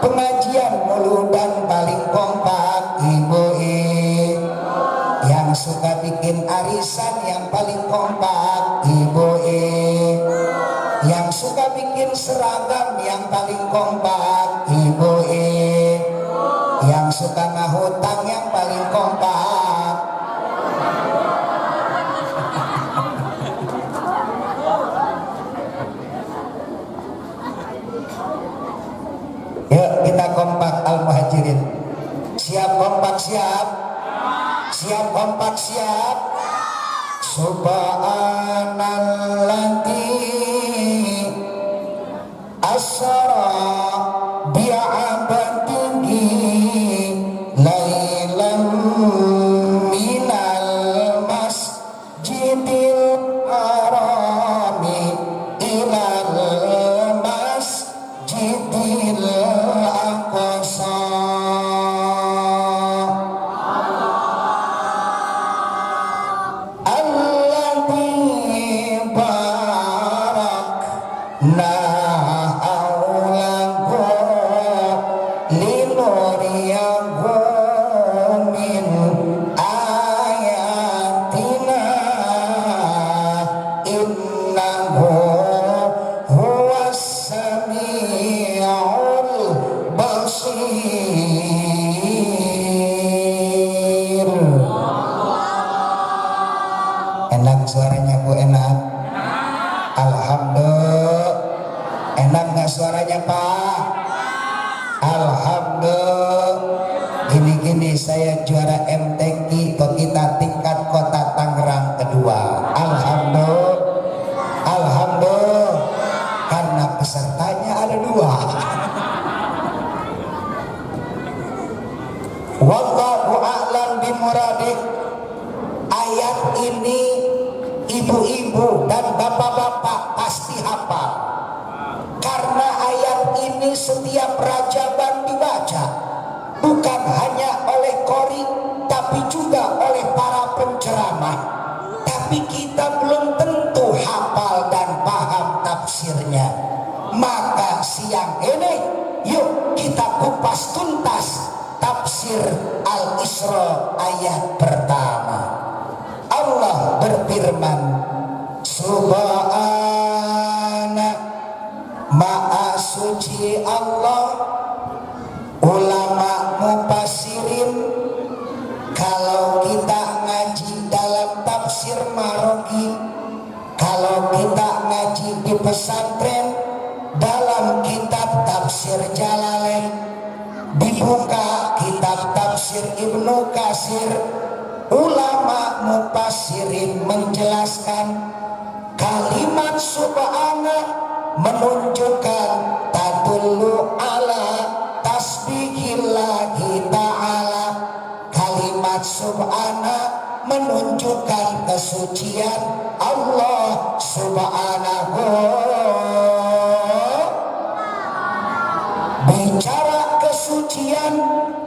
pengajian mulu dan paling kompak ibu. Yang suka bikin arisan yang paling kompak ibu. Yang suka bikin seragam yang paling kompak ibu. Yang suka ngahutang yang paling kompak. Yuk kita kompak al-muhajirin. Siap kompak siap? Siap kompak siap? Subhanalladzi asra bi'abadihi lailan minal masjidil harami ilal masjidil aqsa. Enak suaranya Bu, enak. Alhamdulillah. Enak nggak suaranya Pak? Alhamdulillah. Gini-gini saya juara MTQ kita tingkat kota Tangerang kedua. Alhamdulillah. Alhamdulillah. Karena pesertanya ada 2. Wallahu a'lam bimuradik. Ayat ini ibu-ibu dan bapak-bapak pasti hafal. Karena ayat ini setiap Rajaban dibaca, bukan hanya oleh qori tapi juga oleh para penceramah. Tapi kita belum tentu hafal dan paham tafsirnya. Maka siang ini yuk kita kupas tuntas tafsir Al-Isra ayat pertama. Allah berfirman, Subhana, Maha suci Allah. Ulama mufassirin, kalau kita ngaji dalam tafsir Maroki, kalau kita ngaji di pesantren dalam kitab tafsir Jalalain, dibuka kitab tafsir Ibnu Katsir, ulama mufassirin menjelaskan kalimat subhana menunjukkan tadullu ala tasbihillahi ta'ala. Kalimat subhana menunjukkan kesucian Allah subhanahu. Bicara kesucian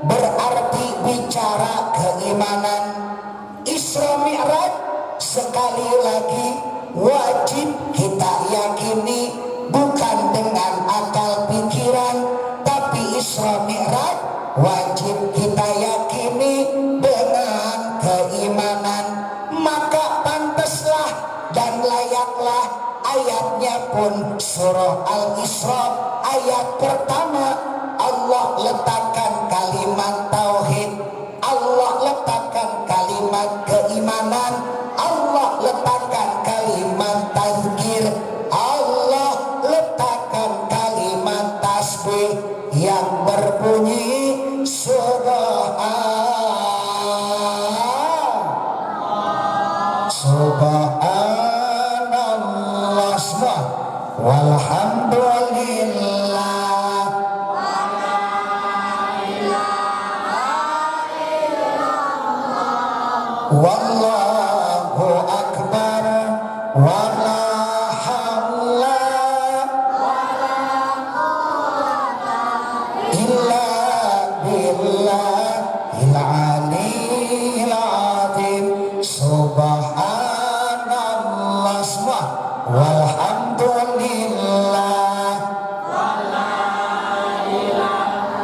berarti bicara keimanan. Isra Mi'raj sekali lagi wajib kita yakini, bukan dengan akal pikiran, tapi Isra Mi'raj wajib kita yakini dengan keimanan. Maka pantaslah dan layaklah ayatnya pun surah Al-Isra ayat pertama. Allah letakkan kalimat tauhid, Allah letakkan kalimat keimanan, Allah letakkan kalimat tazkir, Allah letakkan kalimat tasbih yang berbunyi Subhanallah walhamdulillah. Wallahu akbar wala haula illa billahil aliyyil azim. Subhanallah walhamdulillah wala ilaha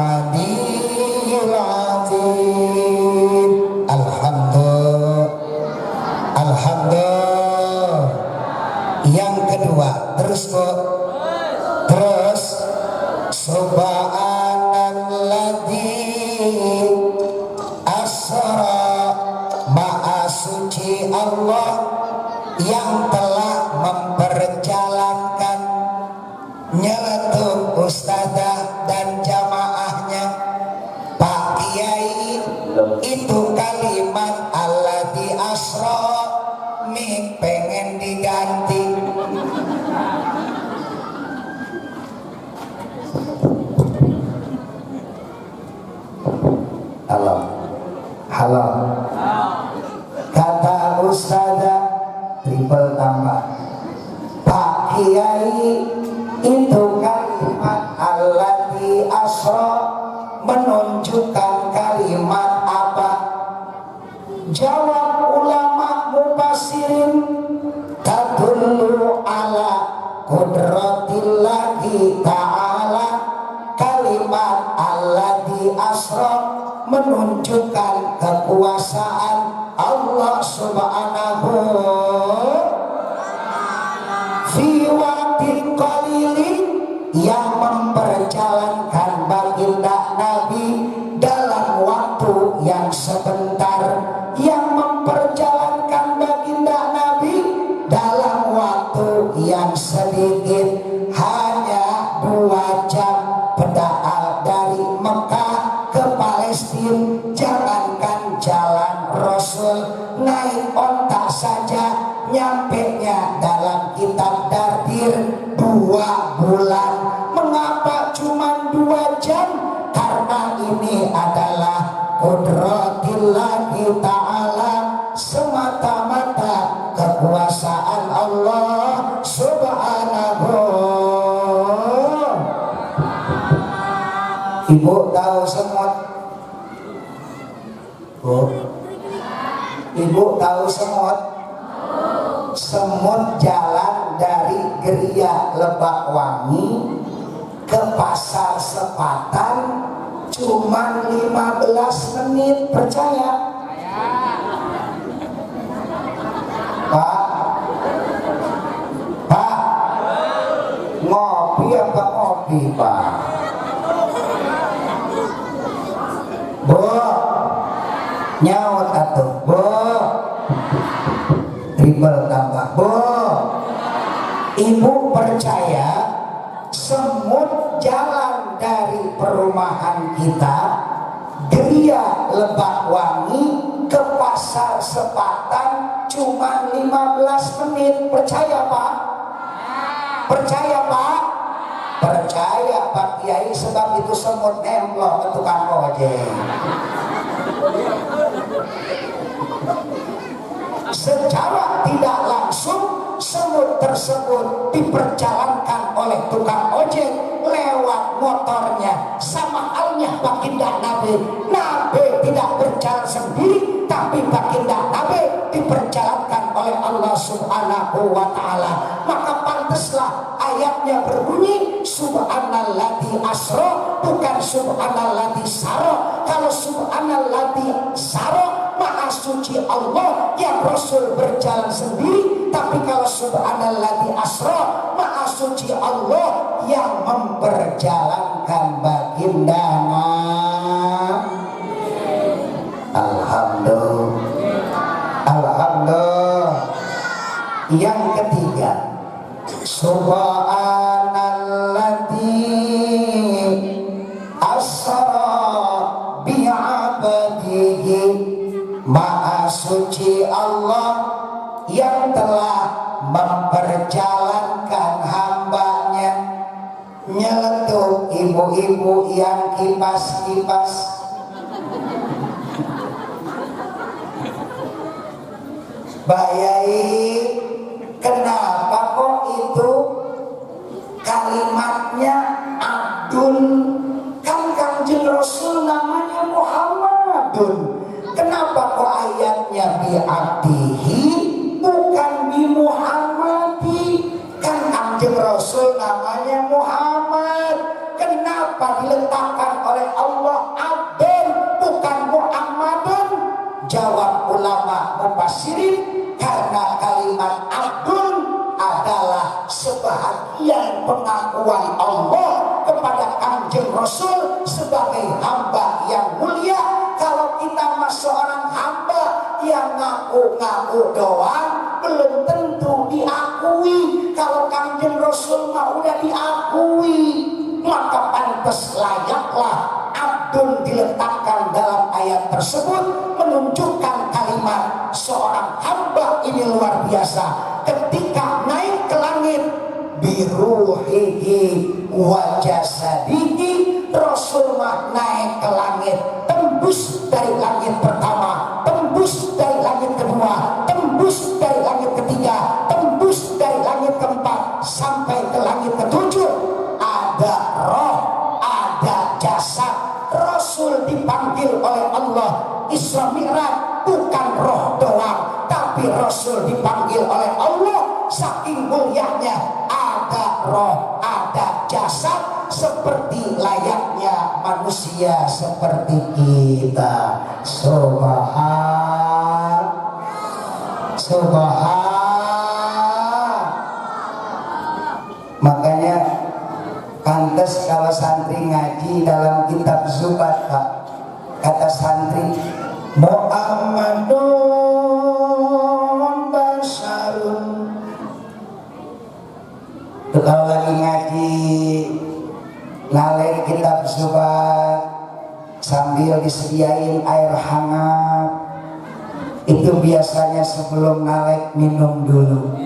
aliyil azim. Alhamdulillah. Yang kedua, terus kok. Terus subhanalladzi asra, maha suci Allah yang telah memperjalankan. Nyeletuk ustazah dan jamaahnya, Pak Kiai, itu kalimat alladzi asra mik pengen diganti. Halo. Kata ustazah triple tambah, Pak Kiai, itu kalimat alladzi asra menunjukkan kalimat apa? Jawab ulama mufassirin, tadullu ala qudratillahi ta'ala. Kalimat alladzi asra menunjukkan kekuasaan Allah subhanahu fi waqtin qalilin, yang memperjalankan baginda Nabi dalam waktu yang sebentar, yang memperjalankan baginda Nabi dalam waktu yang sedikit, hanya 2 jam pedal dari Mekah ke Palestina. Jangankan jalan Rasul, naik onta saja nyampenya dalam kitab Dardir 2 bulan. Mengapa cuma 2 jam? Karena ini adalah qudratillahi ta'ala, semata-mata kekuasaan Allah subhanahu. Ibu tahu semut? Bu, ibu tahu semut? Semut jalan dari Geria Lebakwangi ke Pasar Sepatan cuma 15 menit, percaya? Pak, ngopi apa ngopi, Pak? Bu, nyaut atuh, Bu. Triple tambah, Bu. Ibu percaya semut jalan dari perumahan kita Geria Lebakwangi ke Pasar Sepatan cuma 15 menit, percaya Pak? Percaya Pak? Percaya Pak Kiai, sebab itu semut nemplok ke tukang ojek. Secara tidak langsung semut tersebut diperjalankan oleh tukang ojek lewat motornya. Sama halnya baginda Nabi. Nabi tidak berjalan sendiri, tapi baginda Nabi diperjalankan oleh Allah subhanahu wa ta'ala. Maka pantaslah ayatnya berbunyi subhanalladzi asra, bukan subhanalladzi sara. Kalau subhanalladzi sara, maha suci Allah yang Rasul berjalan sendiri. Tapi kalau subhanalladzi asra, maha suci Allah yang memperjalankan baginda. Alhamdulillah. Alhamdulillah. Yang ketiga, subhanalladzi asra bi'abdihi, maha suci Allah yang telah memperjalankan hambanya. Nyeletuk ibu-ibu yang kipas-kipas. Bayai, kenapa kok itu kalimatnya Abdul? Kan Kanjeng Rasul namanya Muhammadun. Kenapa kok ayatnya bi abdihi bukan bi Muhammadi? Kan Kanjeng Rasul namanya Muhammad. Kenapa diletakkan oleh mufassirin karena kalimat abdun adalah sebahagian pengakuan Allah kepada Kanjeng Rasul sebagai hamba yang mulia. Kalau kita mah seorang hamba yang ngaku-ngaku doang belum tentu diakui. Kalau Kanjeng Rasul mah udah diakui, maka pantas layaklah abdun diletakkan dalam ayat tersebut, menunjukkan kalimat seorang hamba ini luar biasa. Ketika naik ke langit biruhihi wa jasadihi, Rasul mah naik ke langit, tembus dari langit pertama, tembus dari langit kedua, tembus dari langit ketiga, tembus dari langit keempat sampai ke langit ketujuh. Ada roh, ada jasad. Rasul dipanggil oleh Allah Isra Mi'raj bukan roh doang, tapi Rasul dipanggil oleh Allah saking mulianya. Ada roh, ada jasad, seperti layaknya manusia seperti kita. Subhan. Makanya pantes kalau santri ngaji dalam kitab Zubat, Pak, kata santri Muhammadun basarun. Itu kalau lagi ngaji ngalih kitab Zubat sambil disediain air hangat, itu biasanya sebelum ngalih minum dulu.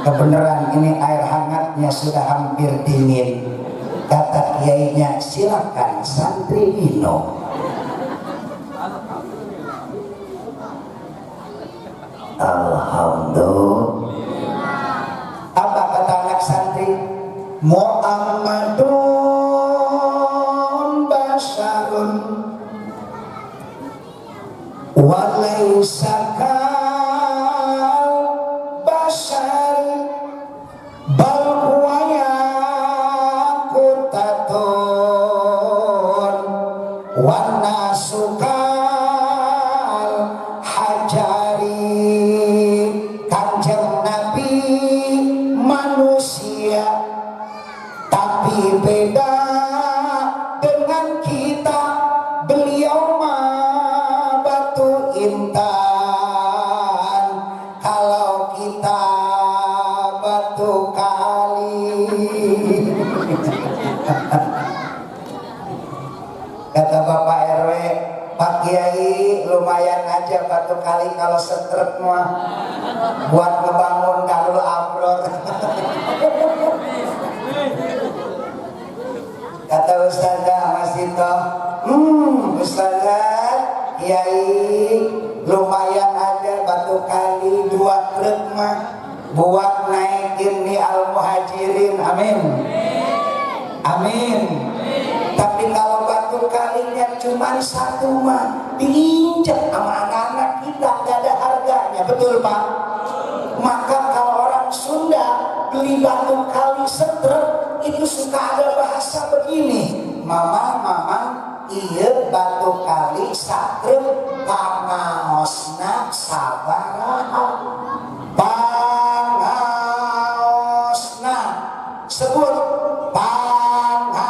Kebenaran ini air hangatnya sudah hampir dingin. Kata kiainya, silakan santri minum. Alhamdulillah. Apa kata anak santri? Muhammadun basarun wa laisa kal basar bal huwa yaqutatun wa nasukal hajari. Kanjeng Nabi manusia tapi beda dengan kita, beliau mah batu intan, kalau kita batu kali. Kata Bapak RW, Pak Kiai lumayan aja batu kali kalau setrek mah buat ngebangun Darul Abror. Kata Ustazah Mas Tito, Ustazah Kiai lumayan aja batu kali 2 truk mah buat naikin nih al-muhajirin. Amin, amin. Tapi kalau batu kalinya cuma 1 mah diinjak sama anak-anak kita, gak ada harganya. Betul Pak? Maka kalau orang Sunda beli batu kali setrek itu suka ada bahasa begini, mama iya batu kali satrek pangaosna sabaraha. Pangaosna sebut pangaos,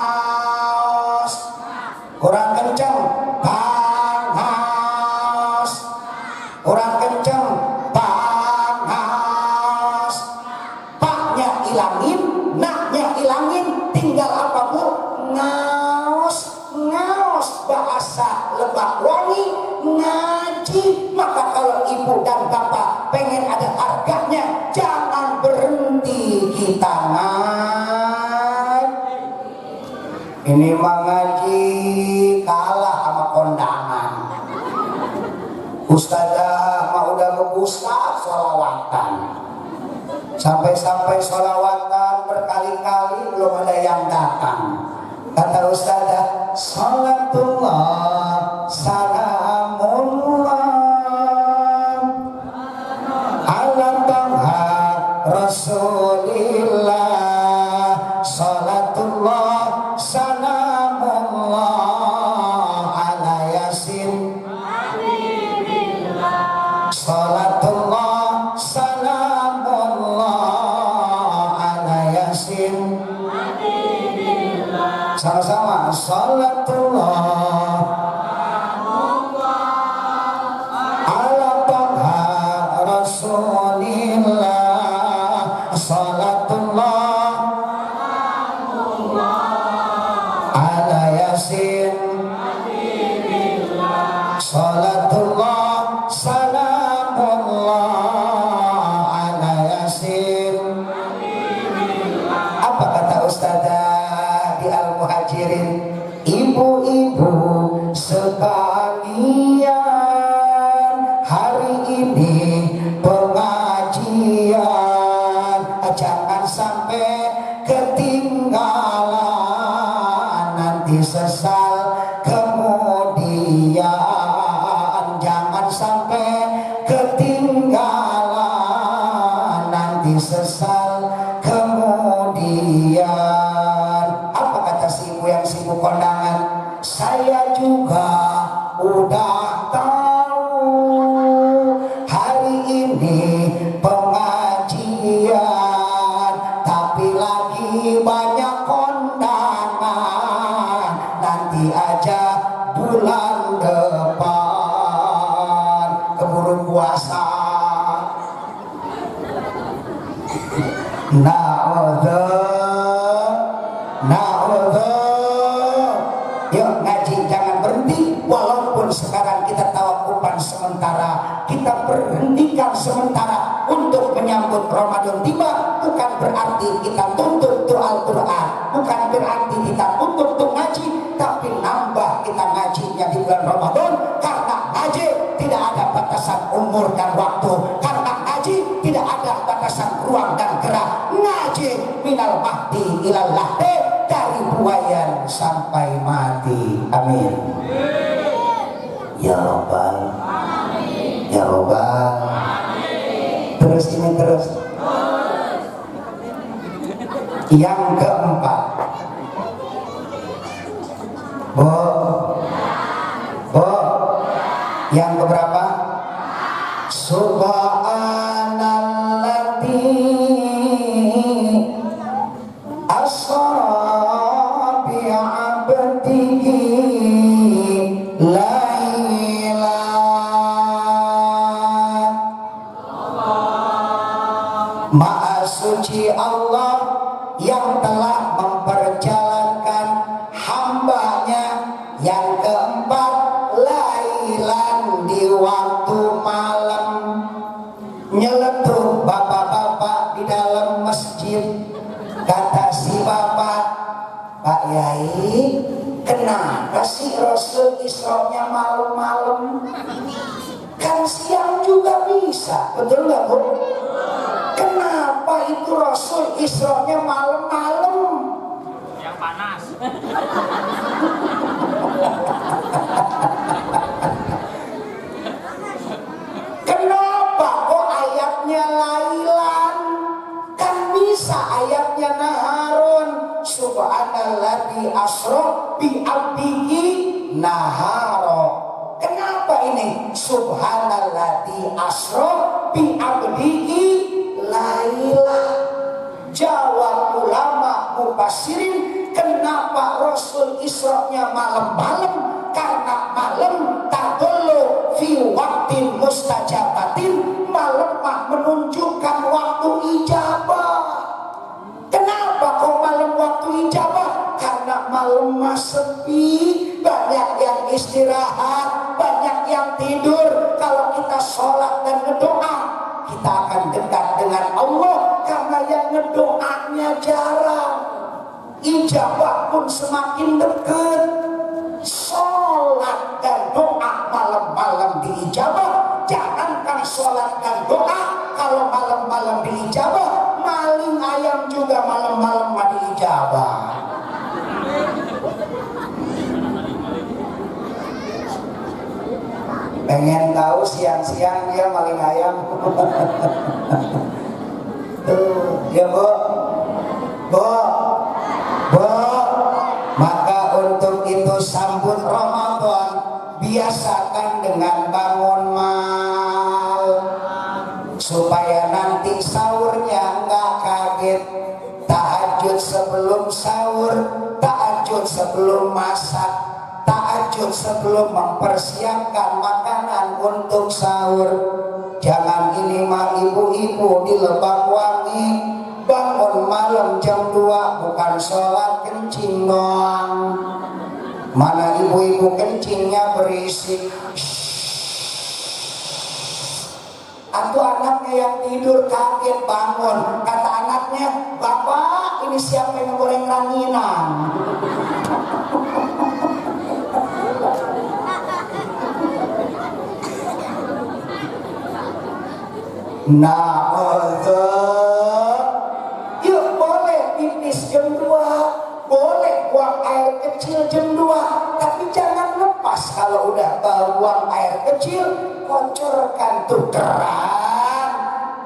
kurang kencang pangaos, kurang kencang pangaos. Paknya ilangin, naknya ilangin, tinggal apa Bu? Ngaos, ngaos bahasa Lebak Wangi, ngaji. Maka kalau ibu dan bapak pengen ada harganya, jangan berhenti kita ngaji. Ini mah ngaji kalah sama kondangan. Ustazah mah udah ngebusta sholawatan, sampai-sampai sholawatan berkali-kali belum ada yang datang. Kata Ustazah, salatullah salamullah ala taha rasulillah, salatullah salamullah ala yasin, salatullah Salatullah salamullah ala yasin. Apa kata Ustazah di Al-Muhajirin? Ibu-ibu sekalian, hari ini pengajian jangan sampai ketinggalan, nanti sesal kemudian. Jangan sampai ketinggalan, nanti sesal kemudian. Apa kata si ibu yang sibuk kondangan? Saya juga udah tahu hari ini pengajian, tapi lagi banyak kondangan, nanti aja bulan depan keburu puasa. Yuk ngaji jangan berhenti. Walaupun sekarang kita tawakupan sementara, kita berhentikan sementara untuk menyambut Ramadan tiba, bukan berarti kita tuntut tuh Al-Quran, bukan berarti kita tuntut tuh ngaji, tapi nambah kita ngajinya di bulan Ramadan. Karena ngaji tidak ada batasan umur dan waktu, karena ngaji tidak ada batasan ruang dan gerak. Ngaji minal mahdi ilal lahdi, dari buayan sampai mati. Amin ya Rabbal, ya Rabbal. Terus ini terus. Yang keempat, yang keberapa? Subhanalladzi asra bi 'abdihi lailan. Maha suci Allah yang telah memperjalankan hambanya. Yang keempat, lailan, di waktu malam. Nyeletuk bapak-bapak di dalam masjid. Kata si bapak, Pak Yai, kenapa sih Rasul Isra-nya malam-malam? Kan siang juga bisa, betul nggak Bu? Kenapa itu Rasul Isra-nya malam-malam? Yang panas. Kenapa kok ayatnya lailan? Kan bisa ayatnya naharun. Subhanalladzi asra bi 'abdihi naharo. Kenapa ini subhanalladzi asra bi 'abdihi laila? Jawab ulama mufassirin, kenapa Rasul Isra-nya malam-malam? Karena malam tadullu fi waqtin mustajabatin, malam menunjukkan waktu ijabah. Kenapa kok malam waktu ijabah? Karena malam sepi, banyak yang istirahat, banyak yang tidur. Kalau kita sholat dan berdoa, kita akan dekat dengan Allah. Karena yang ngedoanya jarang, ijabah pun semakin dekat. Sholat dan doa malam-malam diijabah. Jangankan sholat dan doa, kalau malam-malam diijabah, maling ayam juga malam-malam diijabah. Pengen tahu siang-siang dia maling ayam? Tuh, ya Bu, Bu, Bu. Maka untuk itu sambut Ramadan, biasakan dengan bangun mal, supaya nanti sahurnya nggak kaget. Tahajud sebelum sahur, tahajud sebelum masak, tahajud sebelum mempersiapkan makanan untuk sahur. Jangan ini mah ibu-ibu di Lebakwangi bangun malam jam 2 bukan sholat kencing doang. Mana ibu-ibu kencingnya berisik. Atau anaknya yang tidur kaget bangun, kata anaknya, "Bapak, ini siapa yang goreng ranginan?" Nah, yuk boleh pipis jam 2, boleh buang air kecil jam 2, tapi jangan lepas kalau udah buang air kecil, kocorkan tuh keran.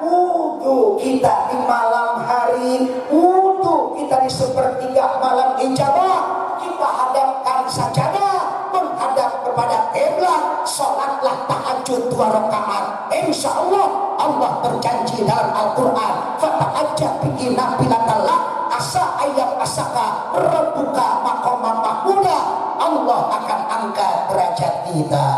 Wudu kita di malam hari, wudu kita di sepertiga malam ijabah, kita hadapkan sajadah menghadap kepada kiblat, sholatlah tahajud 2 rakaat. Insya Allah Allah berjanji dalam Al-Quran, fata'ajjab bihi nafilatallah asa ayat asaka rabbuka maqaman mahmuda. Allah akan angkat derajat kita.